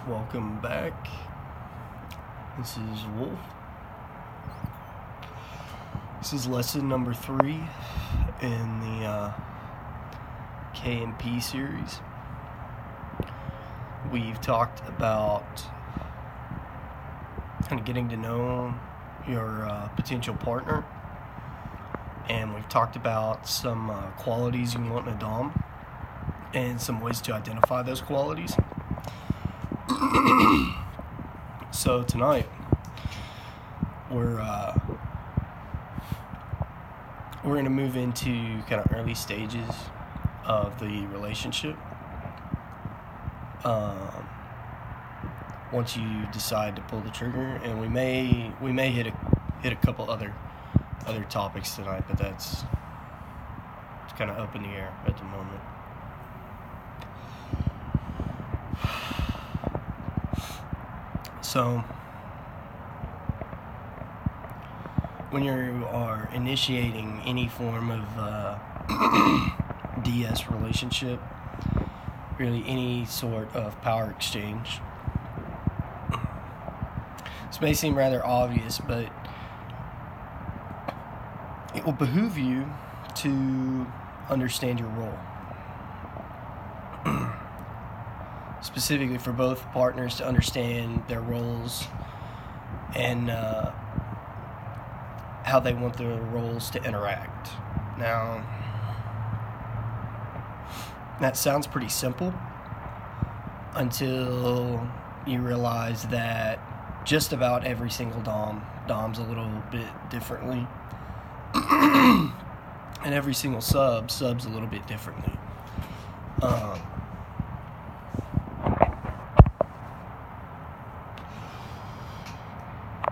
Welcome back. This is Wolf. This is lesson number 3 in the kanp series. We've talked about kind of getting to know your potential partner, and we've talked about some qualities you want in a dom and some ways to identify those qualities. So tonight we're going to move into kind of early stages of the relationship. Once you decide to pull the trigger, and we may hit a couple other topics tonight, but it's kind of up in the air at the moment. So, when you are initiating any form of DS relationship, really any sort of power exchange, this may seem rather obvious, but it will behoove you to understand your role. Specifically for both partners to understand their roles and how they want their roles to interact. Now, that sounds pretty simple until you realize that just about every single doms a little bit differently, and every single subs a little bit differently.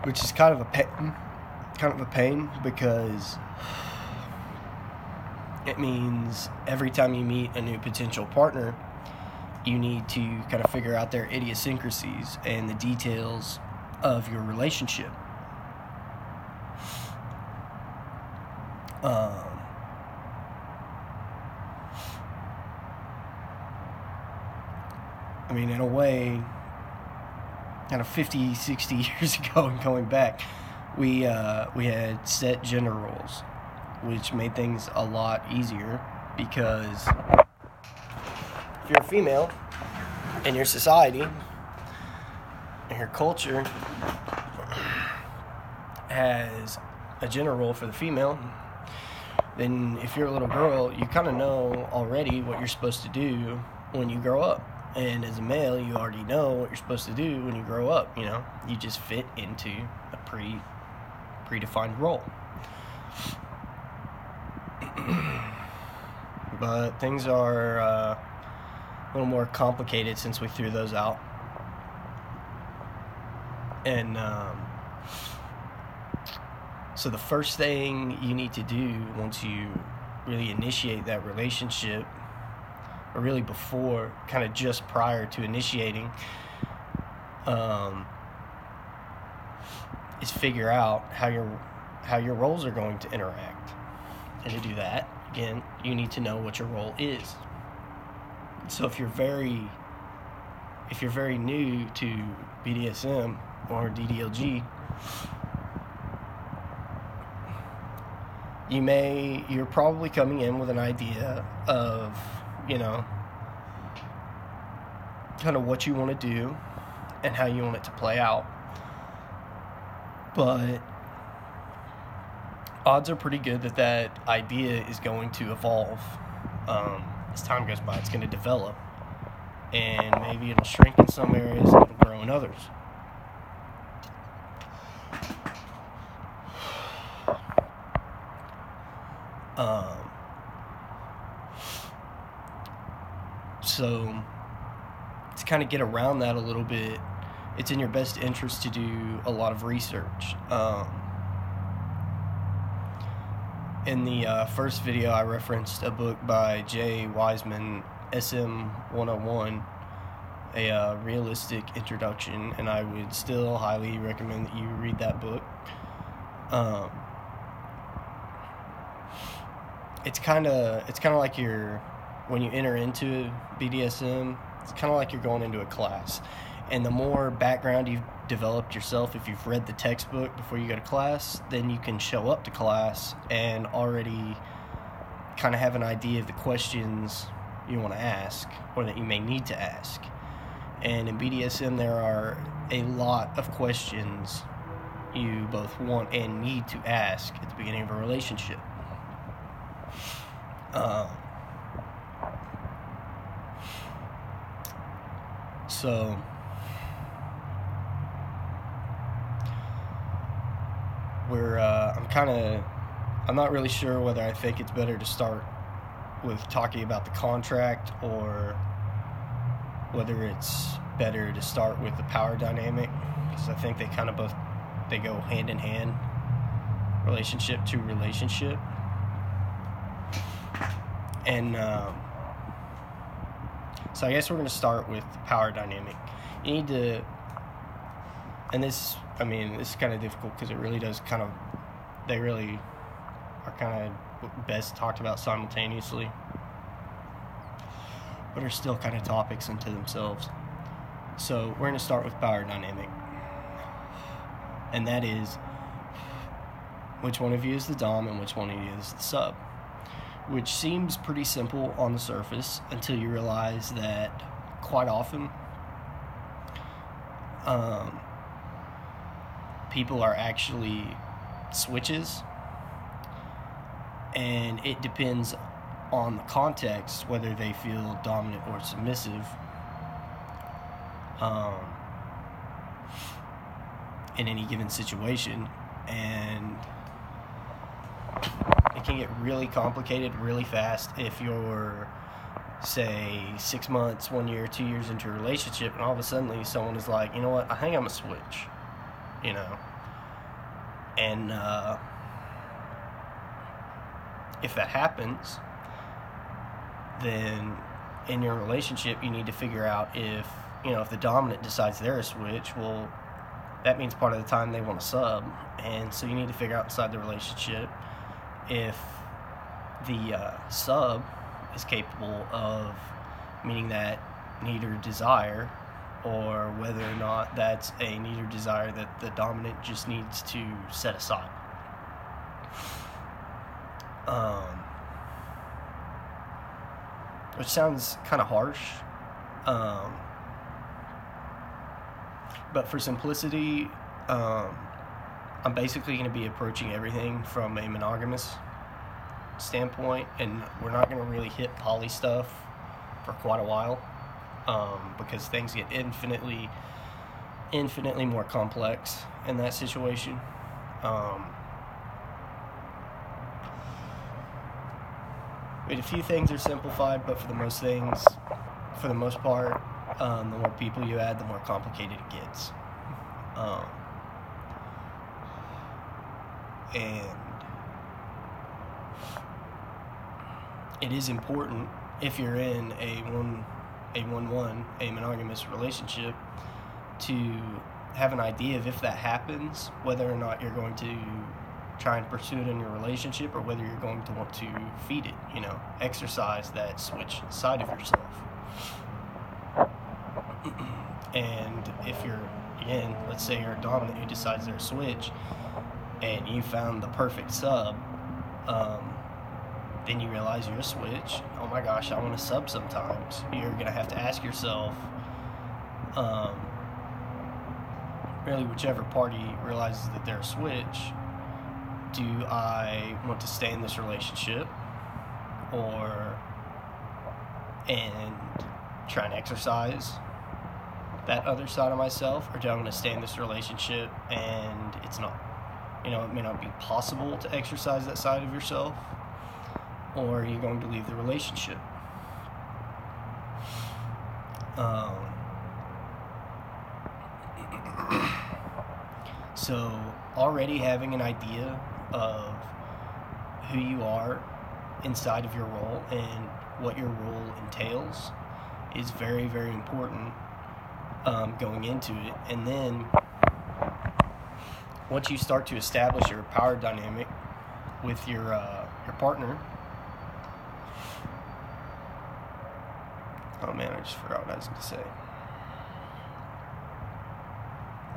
Which is kind of a pain because it means every time you meet a new potential partner, you need to kind of figure out their idiosyncrasies and the details of your relationship. In a way, kind of 50, 60 years ago and going back, we had set gender roles, which made things a lot easier because if you're a female in your society and your culture has a gender role for the female, then if you're a little girl, you kind of know already what you're supposed to do when you grow up. And as a male, you already know what you're supposed to do when you grow up. You just fit into a predefined role. But things are a little more complicated since we threw those out. And so the first thing you need to do once you really initiate that relationship, or really before, kind of just prior to initiating, is figure out how your roles are going to interact. And to do that, again, you need to know what your role is. So if you're very new to BDSM or DDLG, you're probably coming in with an idea of kind of what you want to do and how you want it to play out. But odds are pretty good that idea is going to evolve. As time goes by, it's going to develop. And maybe it'll shrink in some areas and it'll grow in others. So to kind of get around that a little bit, it's in your best interest to do a lot of research. In the first video, I referenced a book by Jay Wiseman, SM 101, a realistic introduction, and I would still highly recommend that you read that book. It's kind of like when you enter into BDSM, it's kind of like you're going into a class. And the more background you've developed yourself, if you've read the textbook before you go to class, then you can show up to class and already kind of have an idea of the questions you want to ask or that you may need to ask. And in BDSM, there are a lot of questions you both want and need to ask at the beginning of a relationship. So I'm not really sure whether I think it's better to start with talking about the contract or whether it's better to start with the power dynamic, because I think they kind of they go hand in hand, relationship to relationship. And so I guess we're going to start with the power dynamic. You need to, and this is kind of difficult because it really does they really are kind of best talked about simultaneously, but are still kind of topics unto themselves. So we're going to start with power dynamic, and that is which one of you is the dom and which one of you is the sub, which seems pretty simple on the surface until you realize that quite often people are actually switches, and it depends on the context whether they feel dominant or submissive in any given situation. And it can get really complicated really fast if you're, say, 6 months, 1 year, 2 years into a relationship, and all of a sudden someone is like, you know what, I think I'm a switch, and if that happens, then in your relationship you need to figure out if the dominant decides they're a switch, well, that means part of the time they want to sub, and so you need to figure out inside the relationship if the sub is capable of meeting that need or desire, or whether or not that's a need or desire that the dominant just needs to set aside. Which sounds kind of harsh, but for simplicity, I'm basically going to be approaching everything from a monogamous standpoint, and we're not going to really hit poly stuff for quite a while, because things get infinitely more complex in that situation. A few things are simplified, but for the most part, the more people you add, the more complicated it gets. And it is important, if you're in a monogamous relationship, to have an idea of, if that happens, whether or not you're going to try and pursue it in your relationship, or whether you're going to want to feed it, exercise that switch side of yourself. And if you're, again, let's say you're a dominant who decides they're a switch, and you found the perfect sub, then you realize you're a switch. Oh my gosh, I want to sub sometimes. You're going to have to ask yourself, really whichever party realizes that they're a switch, do I want to stay in this relationship and try and exercise that other side of myself, or do I want to stay in this relationship and it's not, it may not be possible to exercise that side of yourself, or are you going to leave the relationship? So already having an idea of who you are inside of your role and what your role entails is very, very important going into it. And then once you start to establish your power dynamic with your partner, oh man, I just forgot what I was going to say.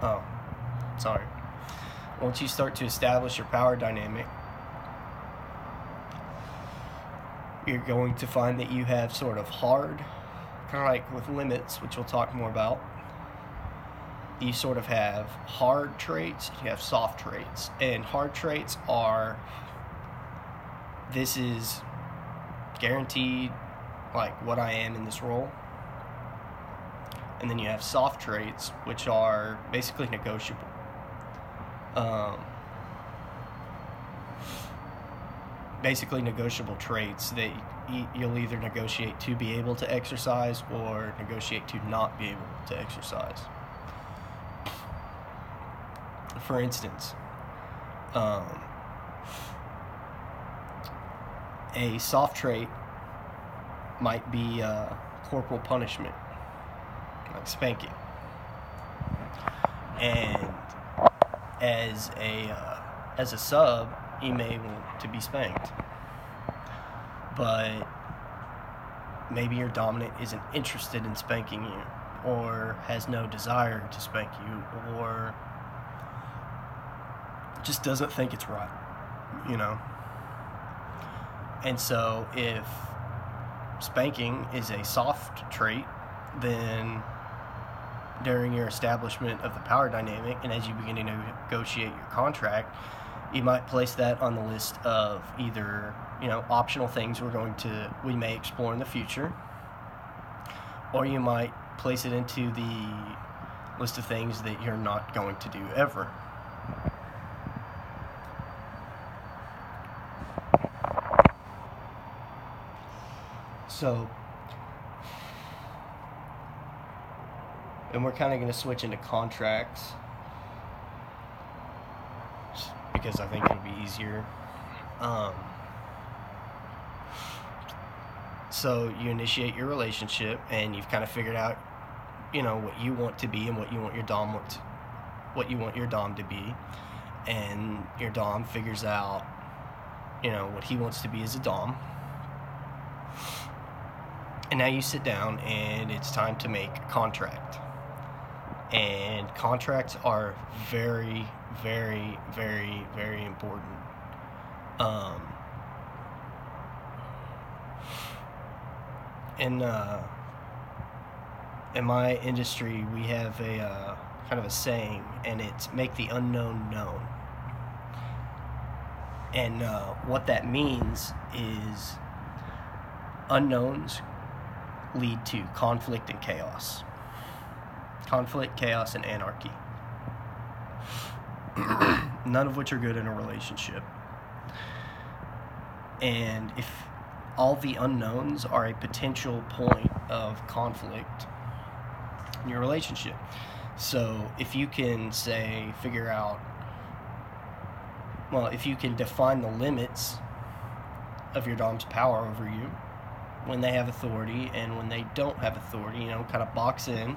Oh, sorry. Once you start to establish your power dynamic, you're going to find that you have sort of hard, kind of like with limits, which we'll talk more about. You sort of have hard traits, you have soft traits. And hard traits are, this is guaranteed, like what I am in this role. And then you have soft traits, which are basically negotiable. Basically negotiable traits that you'll either negotiate to be able to exercise or negotiate to not be able to exercise. For instance, a soft trait might be corporal punishment, like spanking. And as a sub, you may want to be spanked, but maybe your dominant isn't interested in spanking you, or has no desire to spank you, or just doesn't think it's right, you know? And so if spanking is a soft trait, then during your establishment of the power dynamic, and as you begin to negotiate your contract, you might place that on the list of either, optional things we may explore in the future, or you might place it into the list of things that you're not going to do ever. So, and we're kind of going to switch into contracts, because I think it'll be easier. So you initiate your relationship, and you've kind of figured out, what you want to be and what you want your dom to be, and your dom figures out, what he wants to be as a dom. And now you sit down, and it's time to make a contract. And contracts are very, very, very, very important. In my industry, we have a kind of a saying, and it's make the unknown known. And what that means is unknowns lead to conflict and chaos. Conflict, chaos, and anarchy. None of which are good in a relationship. And if all the unknowns are a potential point of conflict in your relationship. So if you can if you can define the limits of your dom's power over you, when they have authority and when they don't have authority, kind of box in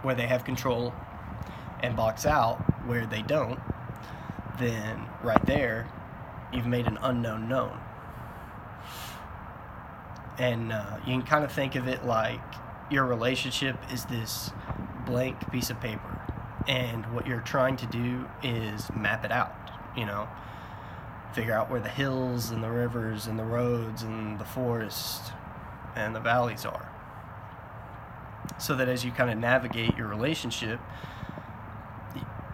where they have control and box out where they don't, then right there, you've made an unknown known. And you can kind of think of it like your relationship is this blank piece of paper, and what you're trying to do is map it out, figure out where the hills and the rivers and the roads and the forest and the valleys are, so that as you kind of navigate your relationship,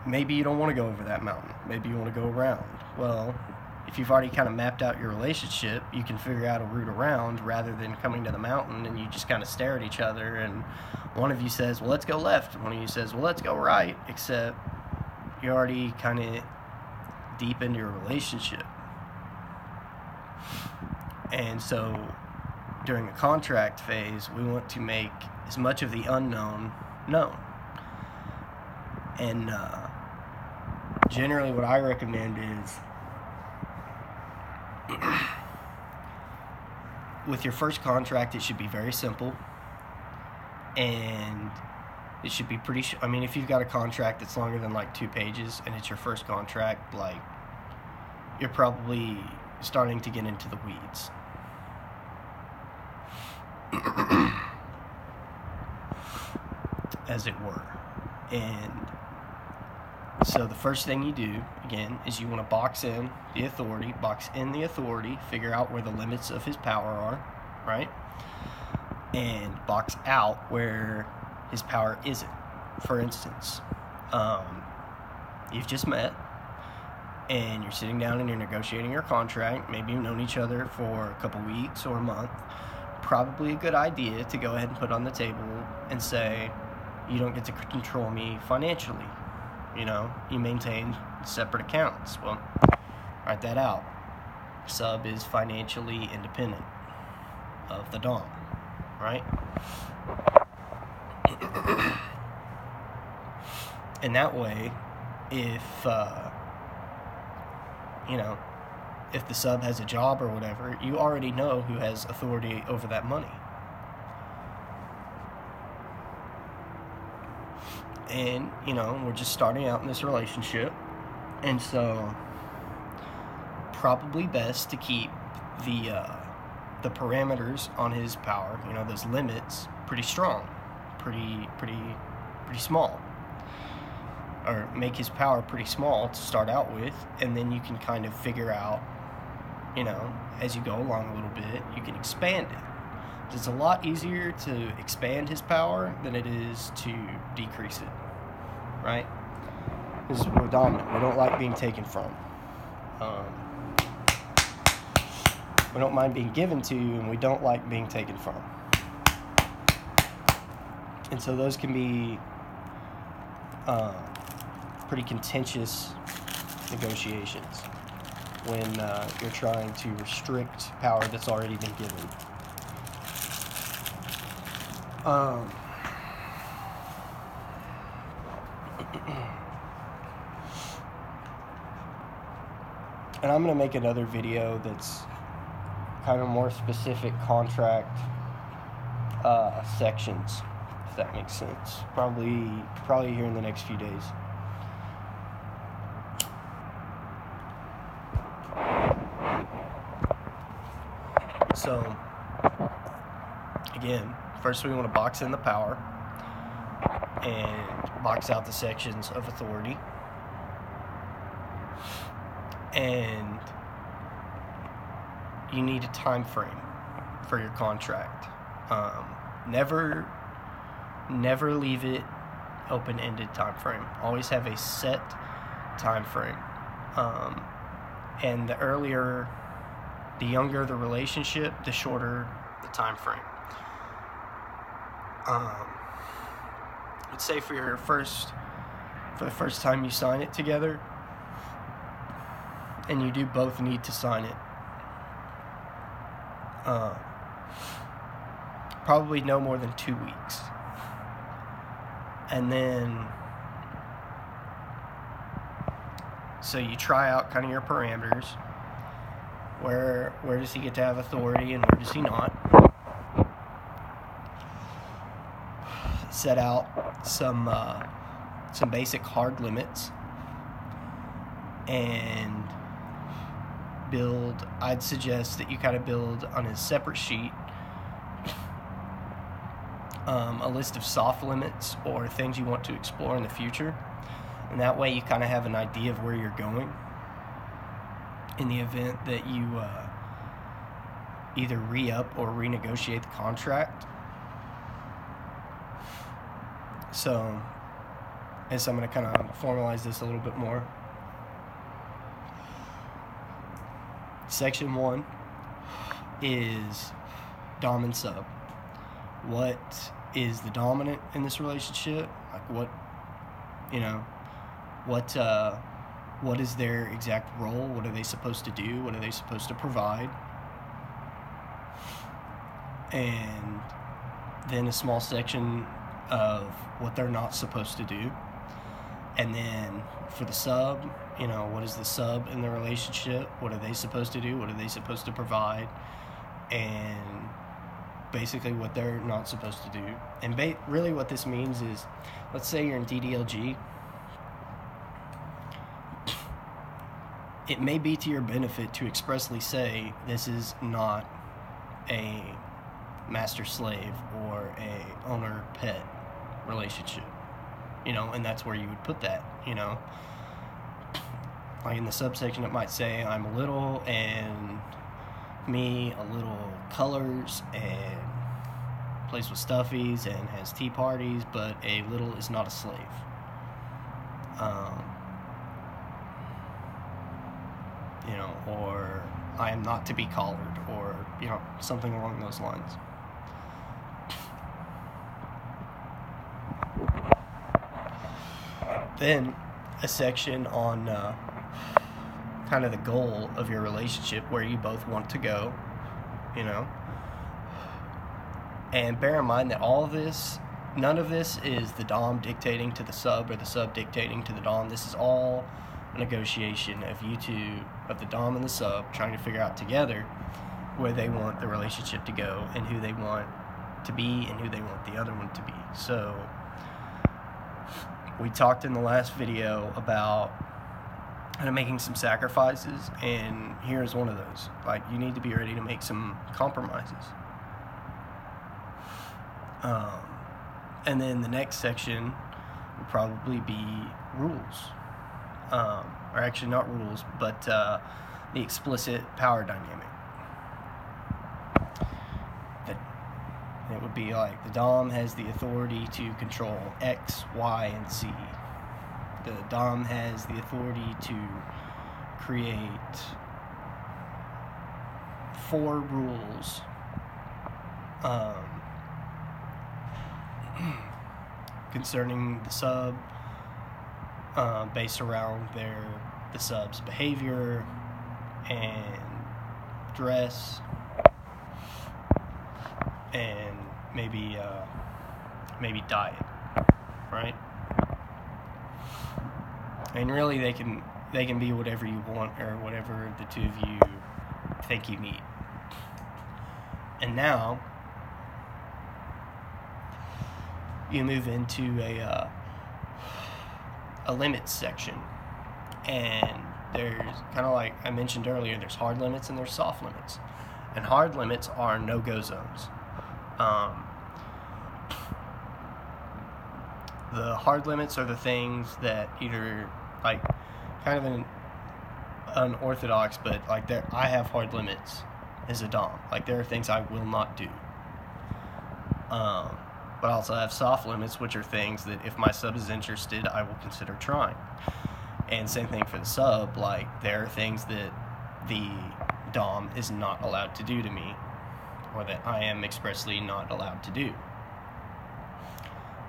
maybe you don't want to go over that mountain, maybe you want to go around. Well, if you've already kind of mapped out your relationship, you can figure out a route around rather than coming to the mountain and you just kind of stare at each other, and one of you says, well, let's go left, and one of you says, well, let's go right, except you're already kind of deep into your relationship. And so during the contract phase, we want to make as much of the unknown known. And generally what I recommend is, with your first contract, it should be very simple, and it should be pretty if you've got a contract that's longer than like 2 pages and it's your first contract, like, you're probably starting to get into the weeds. As it were. And so the first thing you do, again, is you want to box in the authority, figure out where the limits of his power are, right? And box out where his power isn't. For instance, you've just met, and you're sitting down and you're negotiating your contract. Maybe you've known each other for a couple weeks or a month. Probably a good idea to go ahead and put on the table and say, you don't get to control me financially. You maintain separate accounts. Well, write that out. Sub is financially independent of the dom, right? And that way, if the sub has a job or whatever, you already know who has authority over that money. And, we're just starting out in this relationship. And so, probably best to keep the parameters on his power, those limits, pretty strong, pretty small. Or make his power pretty small to start out with, and then you can kind of figure out, as you go along a little bit, you can expand it. It's a lot easier to expand his power than it is to decrease it, right? Because we're dominant. We don't like being taken from. We don't mind being given to, and we don't like being taken from. And so those can be pretty contentious negotiations when you're trying to restrict power that's already been given. And I'm going to make another video that's kind of more specific contract sections, if that makes sense. Probably here in the next few days. So, again, first we want to box in the power and box out the sections of authority. And you need a time frame for your contract. Never leave it open-ended time frame. Always have a set time frame. And the younger the relationship, the shorter the time frame. Let's say for the first time you sign it together, and you do both need to sign it. Probably no more than 2 weeks. And then, so you try out kind of your parameters. Where does he get to have authority and where does he not? Set out some basic hard limits, and I'd suggest that you kind of build on a separate sheet a list of soft limits or things you want to explore in the future, and that way you kind of have an idea of where you're going in the event that you either re-up or renegotiate the contract. So, I'm going to kind of formalize this a little bit more. Section 1 is Dom and Sub. What is the dominant in this relationship? Like what is their exact role? What are they supposed to do? What are they supposed to provide? And then a small section of what they're not supposed to do. And then for the sub, what is the sub in the relationship? What are they supposed to do? What are they supposed to provide? And basically what they're not supposed to do. And really what this means is, let's say you're in DDLG. It may be to your benefit to expressly say this is not a master-slave or a owner-pet relationship. and that's where you would put that, Like in the subsection, it might say, I'm a little, and me, a little colors, and plays with stuffies, and has tea parties, but a little is not a slave. Or I am not to be collared, or, something along those lines. Then a section on kind of the goal of your relationship, where you both want to go, And bear in mind that none of this is the Dom dictating to the sub or the sub dictating to the Dom. This is all a negotiation of you two, of the Dom and the sub, trying to figure out together where they want the relationship to go and who they want to be and who they want the other one to be. So we talked in the last video about kind of making some sacrifices, and here's one of those. Like, you need to be ready to make some compromises. And then the next section will probably be rules. Or actually not rules, but the explicit power dynamic. It would be like the Dom has the authority to control X, Y, and Z. The Dom has the authority to create 4 rules concerning the sub, based around the sub's behavior and dress, and maybe diet, right? And really, they can be whatever you want, or whatever the two of you think you need. And now you move into a limits section, and there's kind of like I mentioned earlier, there's hard limits and there's soft limits. And hard limits are no-go zones. The hard limits are the things that either, like, kind of an unorthodox, but like I have hard limits as a Dom. Like, there are things I will not do. But I also have soft limits, which are things that if my sub is interested, I will consider trying. And same thing for the sub. Like, there are things that the Dom is not allowed to do to me, or that I am expressly not allowed to do.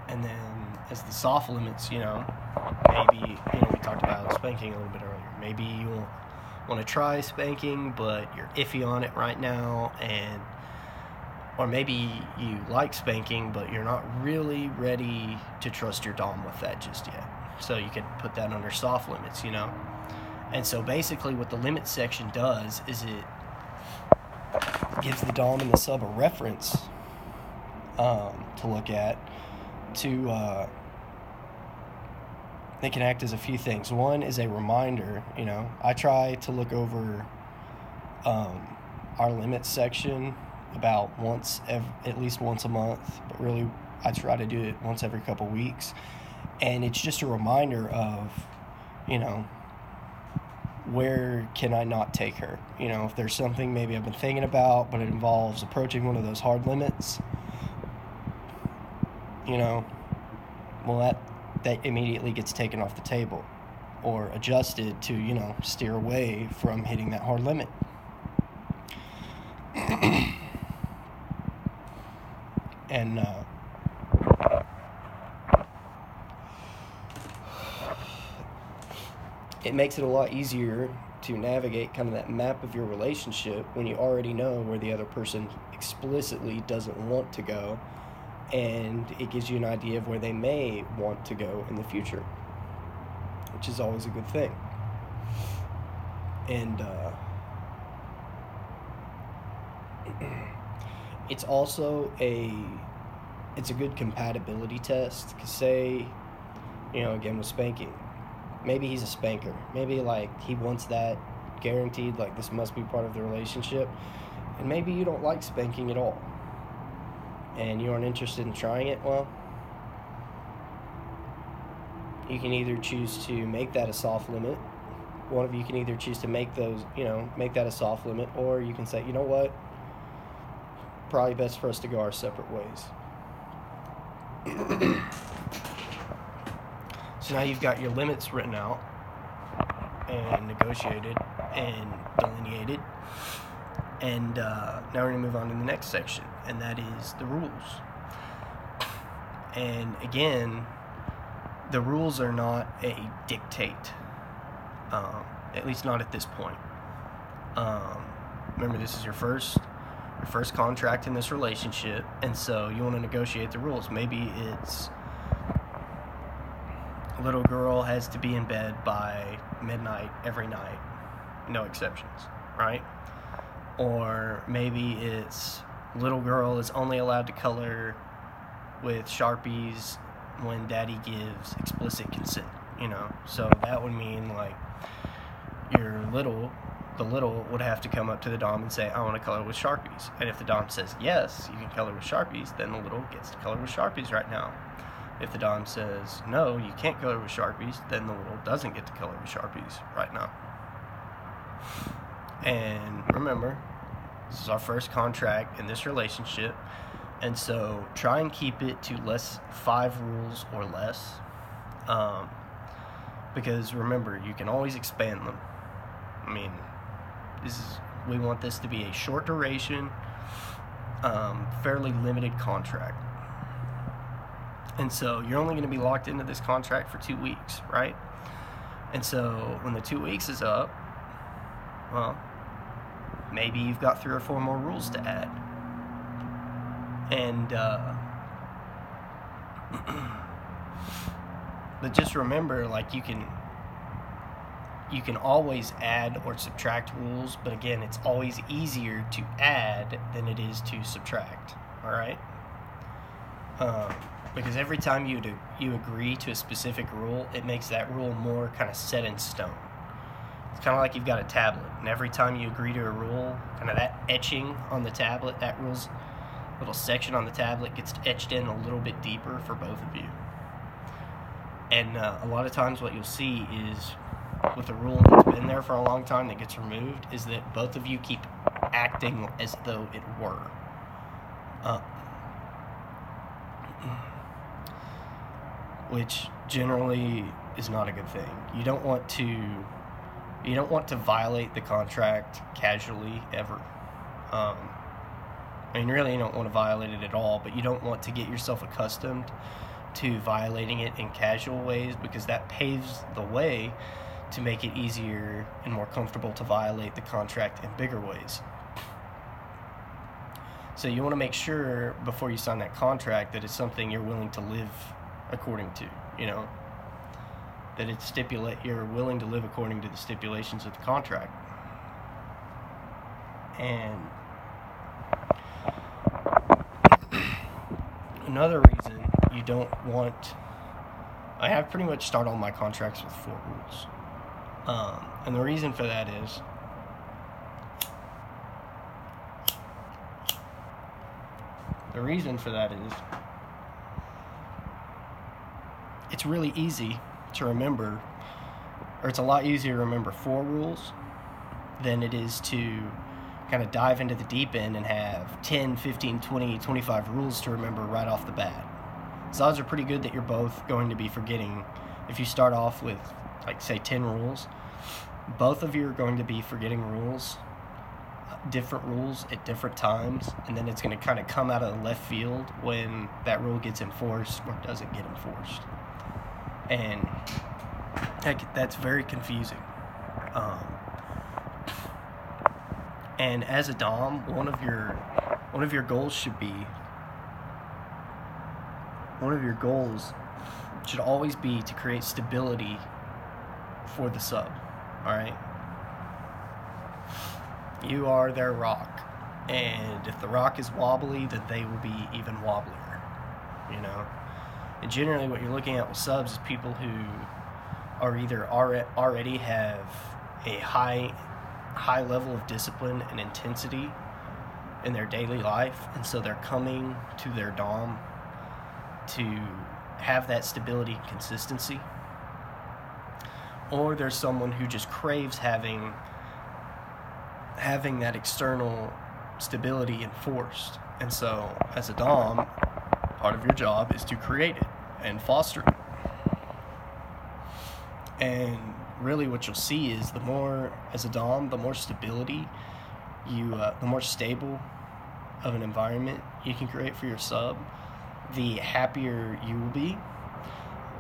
And then as the soft limits, maybe, we talked about spanking a little bit earlier. Maybe you'll want to try spanking, but you're iffy on it right now, or maybe you like spanking, but you're not really ready to trust your Dom with that just yet. So you could put that under soft limits, And so basically what the limits section does is it gives the Dom and the sub a reference to look at. They can act as a few things. One is a reminder. I try to look over our limits section about at least once a month, but really I try to do it once every couple weeks. And it's just a reminder of, where can I not take her? If there's something maybe I've been thinking about, but it involves approaching one of those hard limits, well, that immediately gets taken off the table, or adjusted to, steer away from hitting that hard limit. And it makes it a lot easier to navigate kind of that map of your relationship when you already know where the other person explicitly doesn't want to go, and it gives you an idea of where they may want to go in the future, which is always a good thing. And it's also it's a good compatibility test, because say, again with spanking, maybe he's a spanker, maybe like he wants that guaranteed, like this must be part of the relationship, and maybe you don't like spanking at all and you aren't interested in trying it. Well, you can either choose to make that a soft limit. One of you can either choose to make that a soft limit, or you can say, you know what, probably best for us to go our separate ways. So now you've got your limits written out and negotiated and delineated. And now we're going to move on to the next section, and that is the rules. And again, the rules are not a dictate, at least not at this point. Remember, this is your first contract in this relationship, and so you want to negotiate the rules. Maybe it's a little girl has to be in bed by midnight every night, no exceptions, right? Or maybe it's little girl is only allowed to color with Sharpies when daddy gives explicit consent, So that would mean like the little would have to come up to the dom and say, I want to color with Sharpies. And if the dom says, yes, you can color with Sharpies, then the little gets to color with Sharpies right now. If the dom says, no, you can't color with Sharpies, then the little doesn't get to color with Sharpies right now. And remember, this is our first contract in this relationship, and so try and keep it to 5 rules or less, because remember, you can always expand them. I mean, we want this to be a short duration, fairly limited contract. And so you're only going to be locked into this contract for 2 weeks, right? And so when the 2 weeks is up, well, maybe you've got 3 or 4 more rules to add. And but just remember, like, you can always add or subtract rules, but again, it's always easier to add than it is to subtract. All right? Because every time you agree to a specific rule, it makes that rule more kind of set in stone. It's kind of like you've got a tablet, and every time you agree to a rule, kind of that etching on the tablet, that rule's little section on the tablet gets etched in a little bit deeper for both of you. And a lot of times what you'll see is with a rule that's been there for a long time that gets removed is that both of you keep acting as though it were. Which generally is not a good thing. You don't want to violate the contract casually ever. I mean, really, you don't want to violate it at all, but you don't want to get yourself accustomed to violating it in casual ways, because that paves the way to make it easier and more comfortable to violate the contract in bigger ways. So you want to make sure before you sign that contract that it's something you're willing to live according to, that you're willing to live according to the stipulations of the contract. And another reason you don't want, I have pretty much start all my contracts with 4 rules. And the reason for that is, it's really easy to remember, or it's a lot easier to remember 4 rules than it is to kind of dive into the deep end and have 10, 15, 20, 25 rules to remember right off the bat. So odds are pretty good that you're both going to be forgetting. If you start off with, like, say 10 rules, both of you are going to be forgetting different rules at different times, and then it's going to kind of come out of left field when that rule gets enforced or doesn't get enforced. And that's very confusing. And as a dom, one of your goals should always be to create stability for the sub. All right? You are their rock, and if the rock is wobbly, then they will be even wobblier, And generally what you're looking at with subs is people who are either already have a high level of discipline and intensity in their daily life, and so they're coming to their dom to have that stability and consistency, or there's someone who just craves having that external stability enforced. And so as a Dom, part of your job is to create it and foster it. And really what you'll see is the more, as a Dom, the more stability the more stable of an environment you can create for your sub, the happier you will be,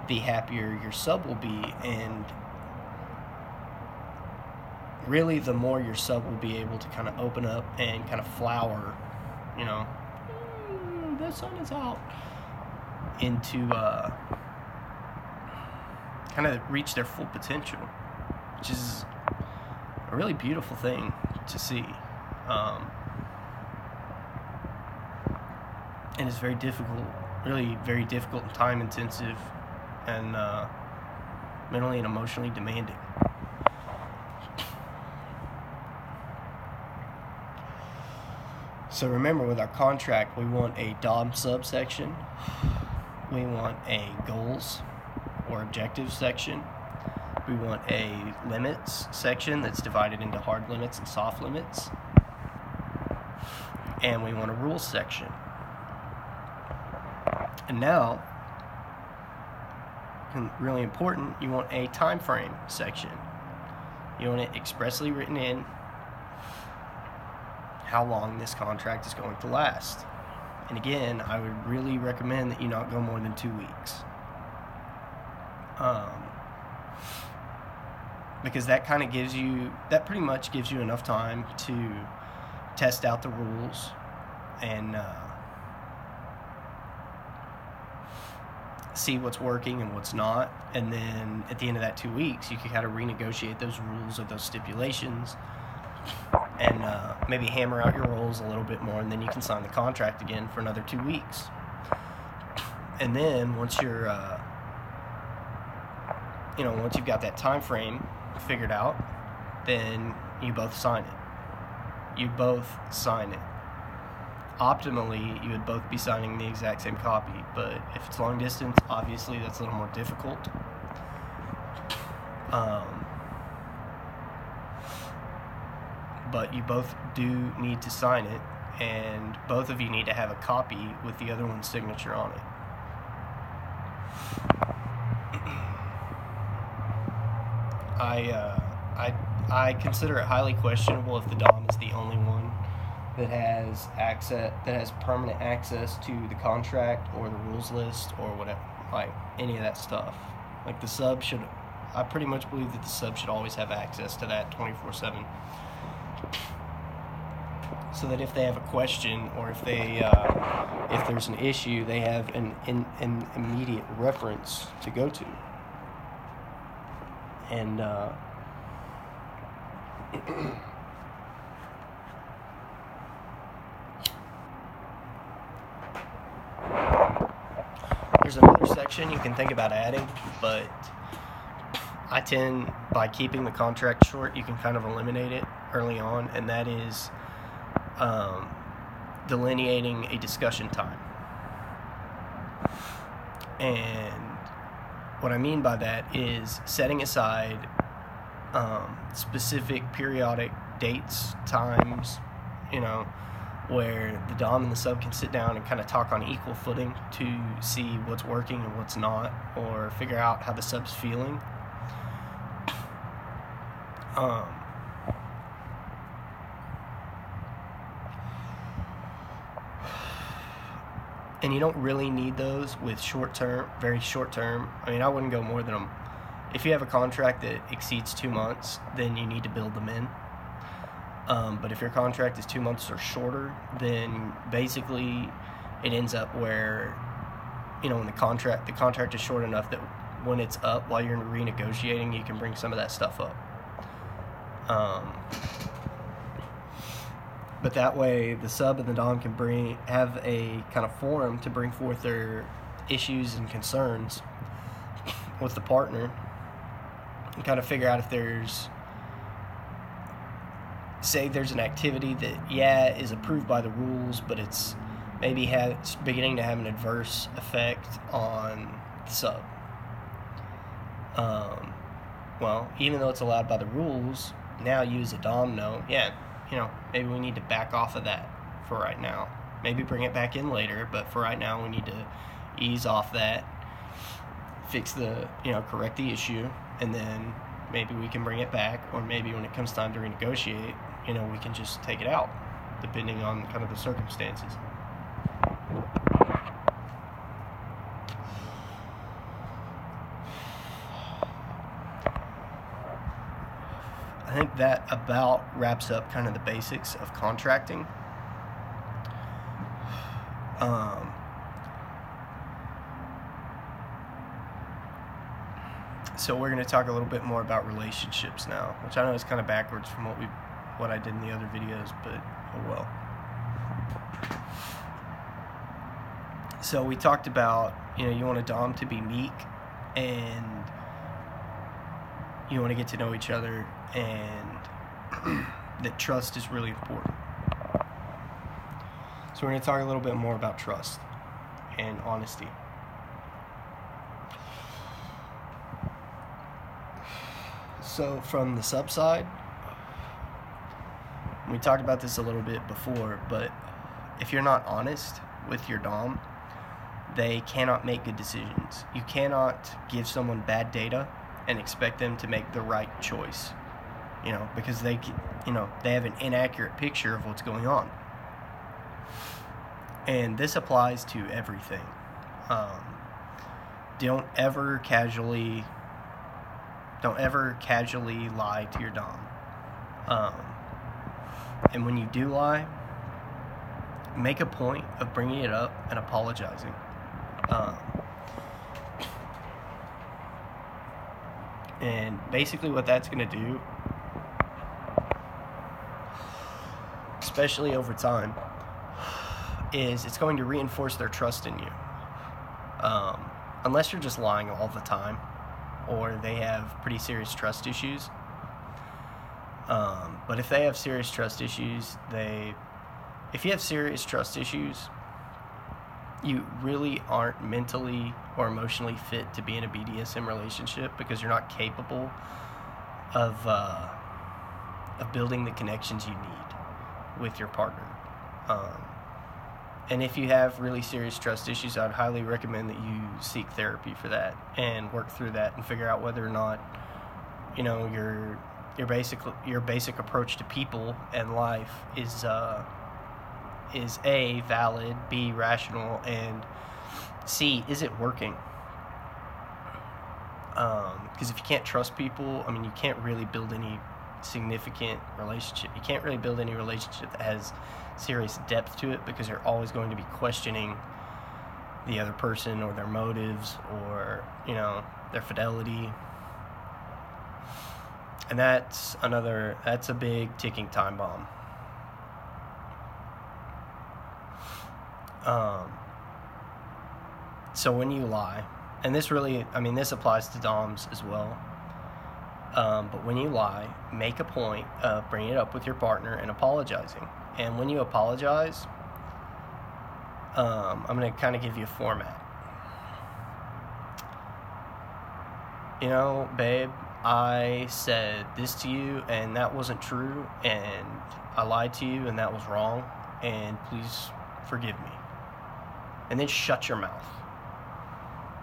the happier your sub will be, and really the more your sub will be able to kind of open up and kind of flower, the sun is out, into kind of reach their full potential, which is a really beautiful thing to see. And it's very difficult, really very difficult and time intensive, and mentally and emotionally demanding. So remember, with our contract, we want a Dom subsection, we want a goals or objectives section, we want a limits section that's divided into hard limits and soft limits, and we want a rules section. And now, really important, you want a time frame section. You want it expressly written in how long this contract is going to last. And again, I would really recommend that you not go more than 2 weeks. Because that pretty much gives you enough time to test out the rules and see what's working and what's not. And then at the end of that 2 weeks, you can kind of renegotiate those rules or those stipulations and maybe hammer out your roles a little bit more, and then you can sign the contract again for another 2 weeks. And then once you're once you've got that time frame figured out, then you both sign it. Optimally, you would both be signing the exact same copy, but if it's long distance, obviously that's a little more difficult. But you both do need to sign it, and both of you need to have a copy with the other one's signature on it. I consider it highly questionable if the Dom is the only one that has permanent access to the contract or the rules list or whatever, like any of that stuff. Like I pretty much believe that the sub should always have access to that 24/7. So that if they have a question or if there's an issue, they have an immediate reference to go to. And there's another section you can think about adding, but I tend, by keeping the contract short, you can kind of eliminate it early on, and that is delineating a discussion time. And what I mean by that is setting aside specific periodic dates, times, where the Dom and the sub can sit down and kind of talk on equal footing to see what's working and what's not, or figure out how the sub's feeling. And you don't really need those with very short term. I mean, I wouldn't go more than them. If you have a contract that exceeds 2 months, then you need to build them in. But if your contract is 2 months or shorter, then basically it ends up where, when the contract is short enough that when it's up while you're renegotiating, you can bring some of that stuff up. But that way, the sub and the Dom can have a kind of forum to bring forth their issues and concerns with the partner, and kind of figure out if there's an activity that, is approved by the rules, but it's maybe beginning to have an adverse effect on the sub. well, even though it's allowed by the rules, now you as a dom know, yeah, maybe we need to back off of that for right now. Maybe bring it back in later, but for right now we need to ease off that, fix correct the issue, and then maybe we can bring it back, or maybe when it comes time to renegotiate, we can just take it out, depending on kind of the circumstances. I think that about wraps up kind of the basics of contracting. So we're going to talk a little bit more about relationships now, which I know is kind of backwards from what I did in the other videos, but oh well. So we talked about, you want a dom to be meek, and you want to get to know each other, and that trust is really important. So we're going to talk a little bit more about trust and honesty. So from the sub side, we talked about this a little bit before, but if you're not honest with your dom, they cannot make good decisions. You cannot give someone bad data and expect them to make the right choice, because they have an inaccurate picture of what's going on. And this applies to everything. Don't ever casually lie to your dom. And when you do lie, make a point of bringing it up and apologizing. And basically what that's going to do, especially over time, is it's going to reinforce their trust in you. Unless you're just lying all the time, or they have pretty serious trust issues. But if they have serious trust issues, if you have serious trust issues, you really aren't mentally or emotionally fit to be in a BDSM relationship, because you're not capable of building the connections you need with your partner. And if you have really serious trust issues, I'd highly recommend that you seek therapy for that and work through that and figure out whether or not, your basic approach to people and life is A, valid, B, rational, and C, is it working? Because if you can't trust people, you can't really build any significant relationship. You can't really build any relationship that has serious depth to it, because you're always going to be questioning the other person or their motives or, their fidelity. And that's a big ticking time bomb. So when you lie, and this really, this applies to doms as well, but when you lie, make a point of bringing it up with your partner and apologizing. And when you apologize, I'm going to kind of give you a format. Babe, I said this to you and that wasn't true, and I lied to you and that was wrong, and please forgive me. And then shut your mouth.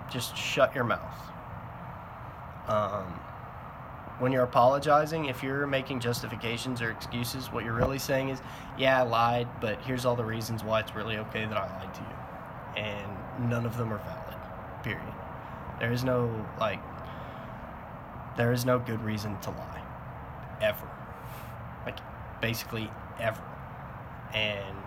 Just shut your mouth. When you're apologizing, if you're making justifications or excuses, what you're really saying is, yeah, I lied, but here's all the reasons why it's really okay that I lied to you. And none of them are valid, period. There is no good reason to lie. Ever. Basically, ever. And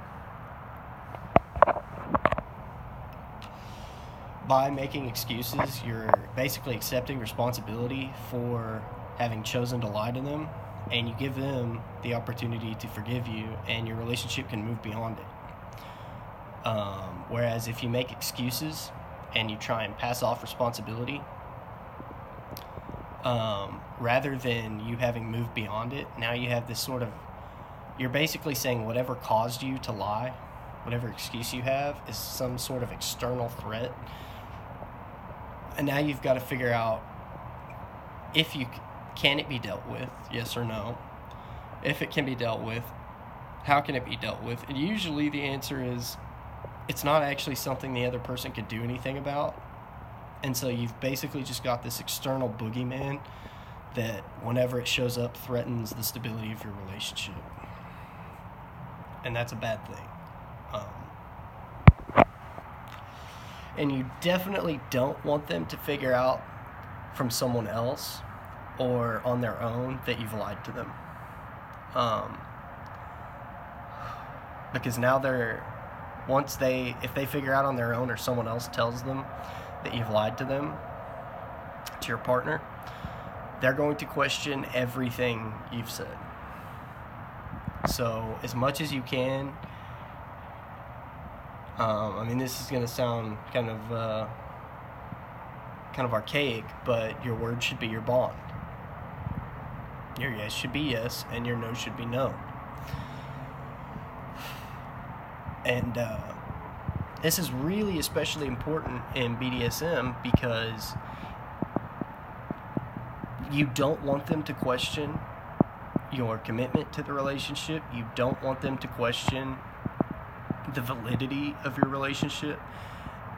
by making excuses, you're basically accepting responsibility for having chosen to lie to them, and you give them the opportunity to forgive you, and your relationship can move beyond it. Whereas if you make excuses and you try and pass off responsibility, rather than you having moved beyond it, now you have this you're basically saying whatever caused you to lie, whatever excuse you have, is some sort of external threat. And now you've got to figure out if can it be dealt with? Yes or no? If it can be dealt with, how can it be dealt with? And usually the answer is it's not actually something the other person could do anything about. And so you've basically just got this external boogeyman that whenever it shows up threatens the stability of your relationship. And that's a bad thing. And you definitely don't want them to figure out from someone else or on their own that you've lied to them. Because now if they figure out on their own or someone else tells them that you've lied to them, to your partner, they're going to question everything you've said. So as much as you can, this is going to sound kind of archaic, but your word should be your bond. Your yes should be yes, and your no should be no. And this is really especially important in BDSM because you don't want them to question your commitment to the relationship. You don't want them to question the validity of your relationship.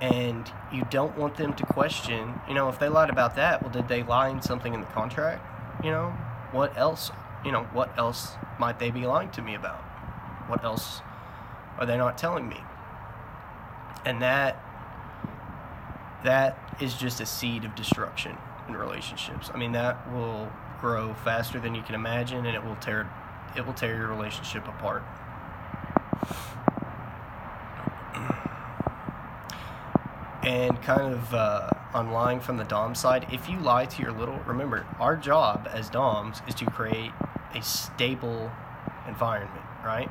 And you don't want them to question, if they lied about that, well, did they lie in something in the contract? What else might they be lying to me about? What else are they not telling me? And that is just a seed of destruction in relationships. That will grow faster than you can imagine, and it will tear your relationship apart. And kind of on lying from the Dom side, if you lie to your little, remember, our job as Doms is to create a stable environment, right?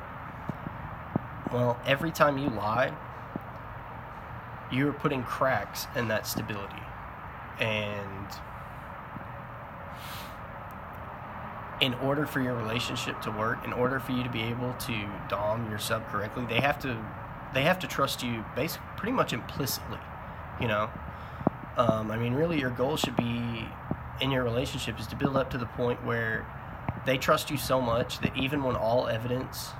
Well, every time you lie, you're putting cracks in that stability. And in order for your relationship to work, in order for you to be able to Dom your sub correctly, they have to trust you basically pretty much implicitly. Really your goal should be in your relationship is to build up to the point where they trust you so much that even when all evidence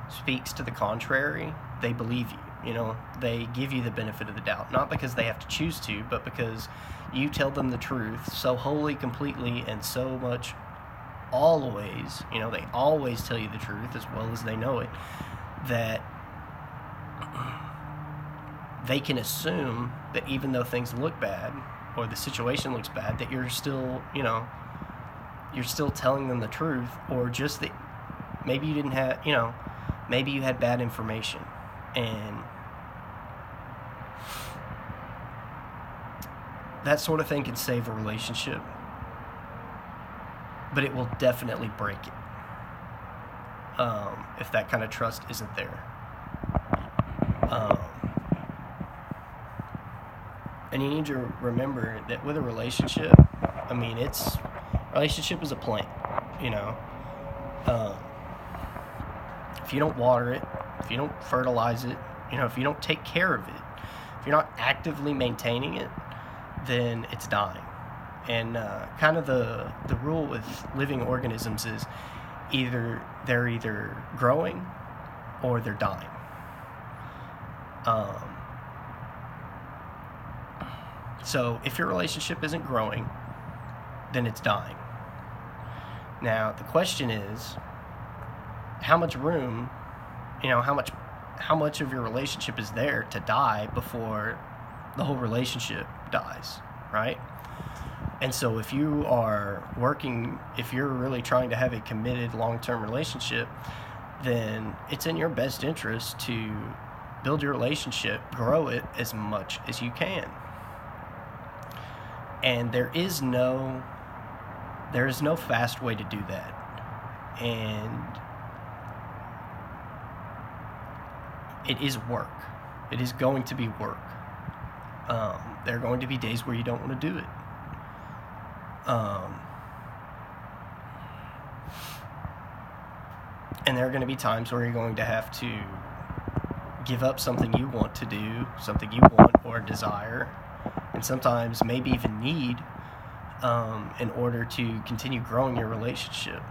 speaks to the contrary, they believe you. They give you the benefit of the doubt, not because they have to choose to, but because you tell them the truth so wholly, completely, and so much always, they always tell you the truth as well as they know it, that they can assume that even though things look bad or the situation looks bad, that you're still telling them the truth, or just that maybe you didn't have, maybe you had bad information. And that sort of thing can save a relationship, but it will definitely break it if that kind of trust isn't there. And you need to remember that with a relationship, relationship is a plant, if you don't water it, if you don't fertilize it, if you don't take care of it, if you're not actively maintaining it, then it's dying. And kind of the rule with living organisms is they're either growing or they're dying. So if your relationship isn't growing, then it's dying. Now the question is, how much room, how much of your relationship is there to die before the whole relationship dies, right? And so if you're really trying to have a committed long-term relationship, then it's in your best interest to build your relationship, grow it as much as you can. And there is no fast way to do that. And it is work. It is going to be work. There are going to be days where you don't want to do it. And there are going to be times where you're going to have to give up something you want to do, something you want or desire, and sometimes maybe even need, in order to continue growing your relationship.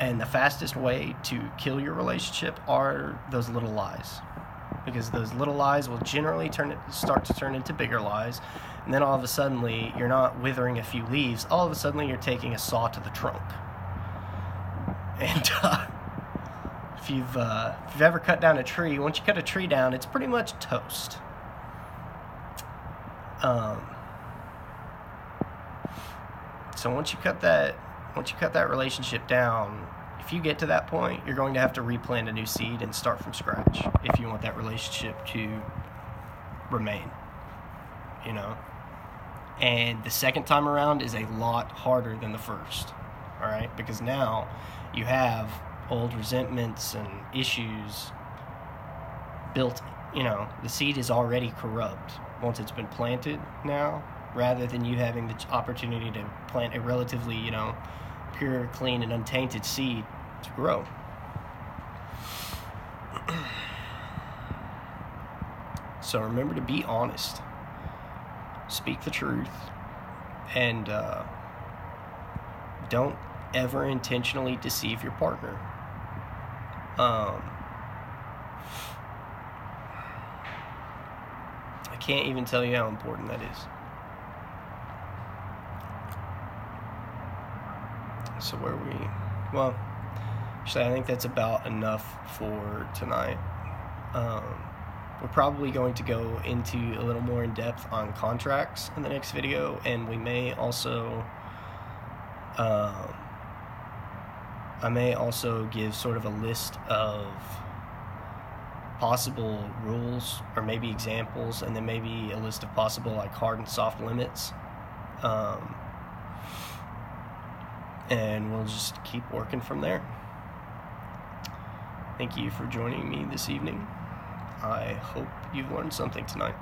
And the fastest way to kill your relationship are those little lies, because those little lies will generally start to turn into bigger lies, and then all of a sudden you're not withering a few leaves. All of a sudden you're taking a saw to the trunk. And if you've ever cut down a tree, once you cut a tree down, it's pretty much toast. So once you cut that relationship down, if you get to that point, you're going to have to replant a new seed and start from scratch if you want that relationship to remain, you know. And the second time around is a lot harder than the first, all right? Because now you have old resentments and issues built, you know, the seed is already corrupt once it's been planted now, rather than you having the opportunity to plant a relatively, you know, pure, clean, and untainted seed to grow. So remember to be honest, speak the truth, and don't ever intentionally deceive your partner. I can't even tell you how important that is. So where we, well, actually I think that's about enough for tonight. We're probably going to go into a little more in depth on contracts in the next video, and we may also, I may also give sort of a list of possible rules, or maybe examples, and then maybe a list of possible like hard and soft limits. And we'll just keep working from there. Thank you for joining me this evening. I hope you've learned something tonight.